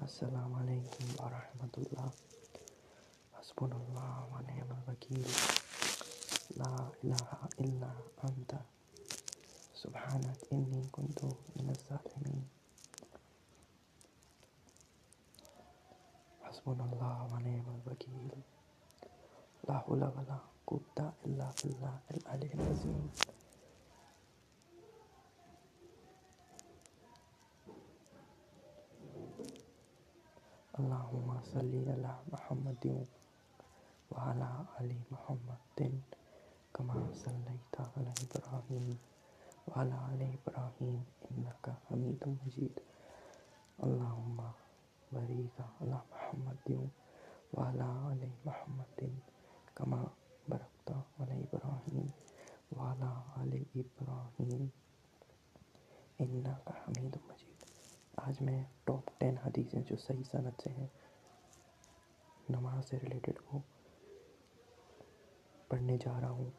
السلام علیکم ورحمۃ اللہ. حسبنا اللہ و نعم الوکیل. لا الہ الا انت سبحانک انی کنت من الظالمین. حسبنا اللہ و نعم الوکیل. لا حول ولا قوة الا باللہ العلی العظیم. اللہم صلی علی محمد وعلی آل محمد کما صلیت علی ابراہیم وعلی آل ابراہیم انک حمید مجید. اللہم بارک علی محمد وعلی آل محمد کما بارکت علی ابراہیم وعلی آل ابراہیم انک حمید مجید. آج میں ٹاپ 10 حدیثیں جو صحیح سند سے ہیں نماز سے ریلیٹڈ وہ پڑھنے جا رہا ہوں.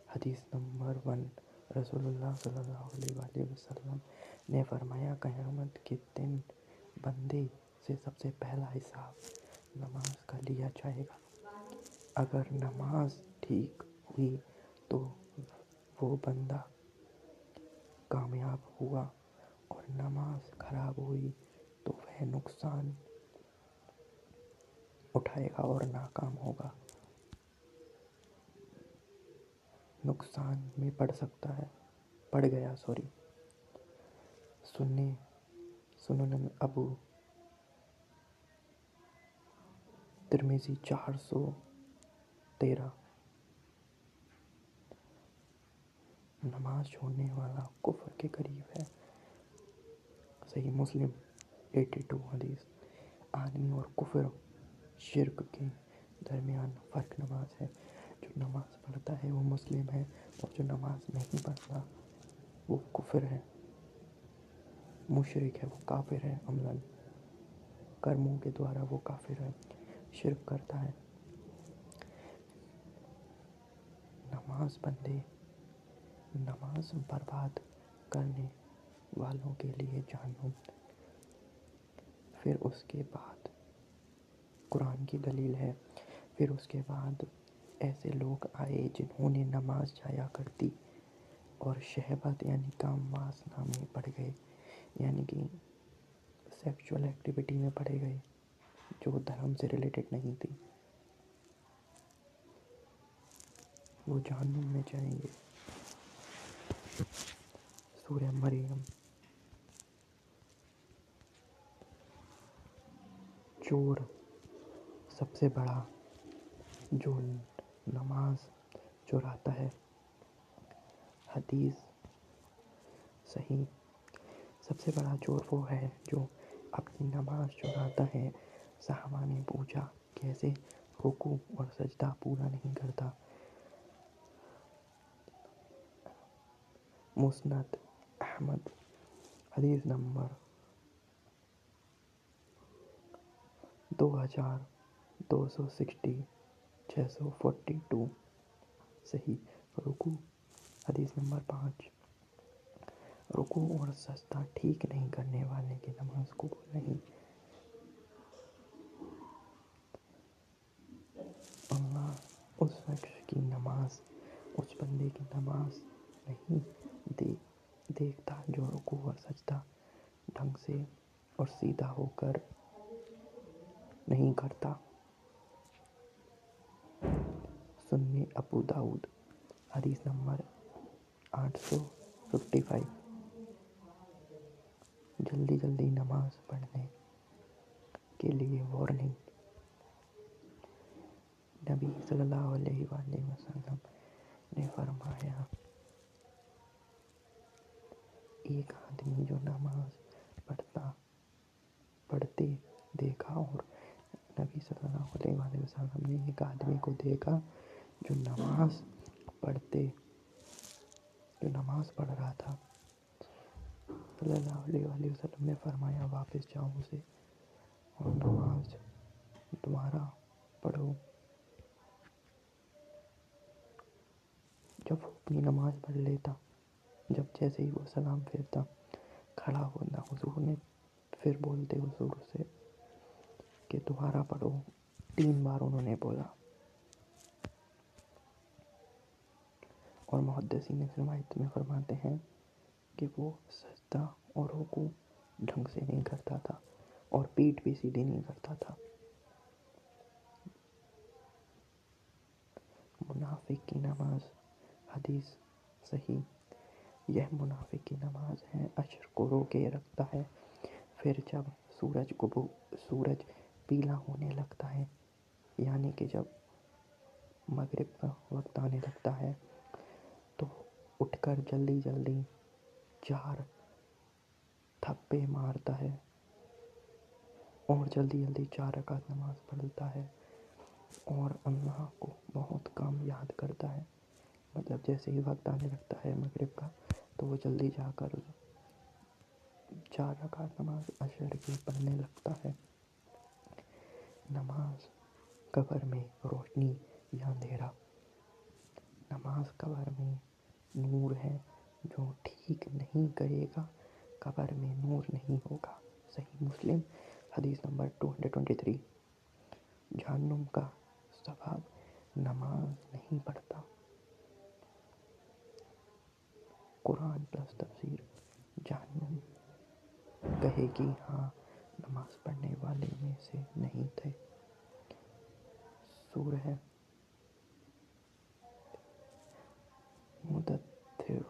حدیث نمبر 1. رسول اللہ صلی اللہ علیہ وآلہ وسلم نے فرمایا، قیامت کے دن بندے سے سب سے پہلا حساب نماز کا لیا جائے گا. اگر نماز ٹھیک ہوئی تو وہ بندہ کامیاب ہوا، اور نماز خراب ہوئی تو وہ نقصان اٹھائے گا اور ناکام ہوگا. نقصان میں پڑ گیا. سنن ابو ترمذی 413. نماز چھوڑنے والا کفر کے قریب ہے. صحیح مسلم 82 حدیث. آدمی اور کفر شرک کے درمیان فرق نماز ہے. جو نماز پڑھتا ہے وہ مسلم ہے، اور جو نماز نہیں پڑھتا وہ کفر ہے، مشرک ہے، وہ کافر ہے. عملاً کرموں کے دوارا وہ کافر ہے، شرک کرتا ہے. نماز برباد کرنے والوں کے لیے جہنم. پھر اس کے بعد قرآن کی دلیل ہے. پھر اس کے بعد ایسے لوگ آئے جنہوں نے نماز جایا کرتی اور شہوت یعنی کام واسنہ میں پڑ گئے، یعنی کہ سیکشول ایکٹیویٹی میں پڑ گئے جو دھرم سے ریلیٹڈ نہیں تھی. وہ جہنم میں جائیں گے. سورہ مریم. چور سب سے بڑا جو نماز چراتا ہے. حدیث صحیح. سب سے بڑا چور وہ ہے جو اپنی نماز چراتا ہے. صحابہ نے پوچھا کیسے؟ رکوع اور سجدہ پورا نہیں کرتا. مسند احمد حدیث نمبر 642. صحیح. رکوع حدیث نمبر 5. رکوع اور سجدہ ٹھیک نہیں کرنے والے کی نماز قبول نہیں. اللہ اس شخص کی نماز، اس بندے کی نماز نہیں دیکھتا جو رکوع اور سجدہ ڈھنگ سے اور سیدھا ہو کر نہیں کرتا. سنن ابو داؤد حدیث نمبر 855. جلدی نماز پڑھنے کے لیے وارننگ. نبی صلی اللہ علیہ وآلہ وسلم نے فرمایا، ایک آدمی جو نماز پڑھتے دیکھا، اور نبی صلی اللہ علیہ وآلہ وسلم نے ایک آدمی کو دیکھا جو نماز پڑھ رہا تھا. صلی اللہ علیہ وآلہ وسلم نے فرمایا، واپس جاؤ اسے اور نماز دوبارہ پڑھو. جب وہ اپنی نماز پڑھ لیتا، جیسے ہی وہ سلام پھیرتا، کھڑا ہونا حضور نے پھر بولتے حضور سے کہ دوبارہ پڑھو، 3 بار انہوں نے بولا، اور محدثین اس روایت میں فرماتے ہیں کہ وہ سجدہ اور رکوع ڈھنگ سے نہیں کرتا تھا اور پیٹھ بھی سیدھی نہیں کرتا تھا۔ منافق کی نماز، حدیث صحیح، یہ منافق کی نماز ہے، عشر کو روکے رکھتا ہے، پھر جب سورج پیلا ہونے لگتا ہے، یعنی کہ جب مغرب کا وقت آنے لگتا ہے تو اٹھ کر جلدی جلدی 4 تھپے مارتا ہے اور جلدی جلدی 4 رکعت نماز پڑھتا ہے اور اللہ کو بہت کم یاد کرتا ہے۔ مطلب جیسے ہی وقت آنے لگتا ہے مغرب کا تو وہ جلدی جا کر 4 رکعت نماز عشر کی پڑھنے لگتا ہے۔ نماز قبر میں روشنی یا اندھیرا، نماز قبر میں نور ہے، جو ٹھیک نہیں کرے گا قبر میں نور نہیں ہوگا۔ صحیح مسلم حدیث نمبر 223۔ جہنم کا ثواب نماز نہیں پڑھتا۔ قرآن پلس تفسیر، جہنم کہے گی ہاں نماز پڑھنے والے میں سے نہیں تھے۔ سورہ مدثر،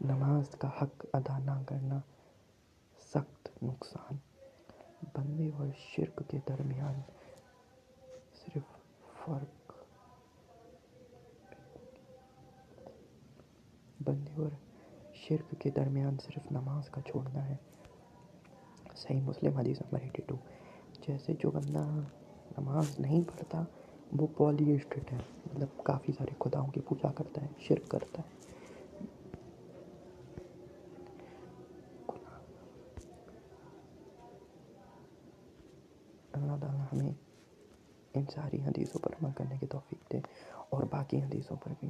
نماز کا حق ادا نہ کرنا سخت نقصان، بندے اور شرک کے درمیان صرف نماز کا چھوڑنا ہے۔ صحیح مسلم حدیث نمبر 82۔ جیسے جو بندہ نماز نہیں پڑھتا وہ پالیسٹک ہے، مطلب کافی سارے خداؤں کی پوجا کرتا ہے، شرک کرتا ہے۔ اللہ تعالیٰ ہمیں ان ساری حدیثوں پر عمل کرنے کی توفیق دے اور باقی حدیثوں پر بھی۔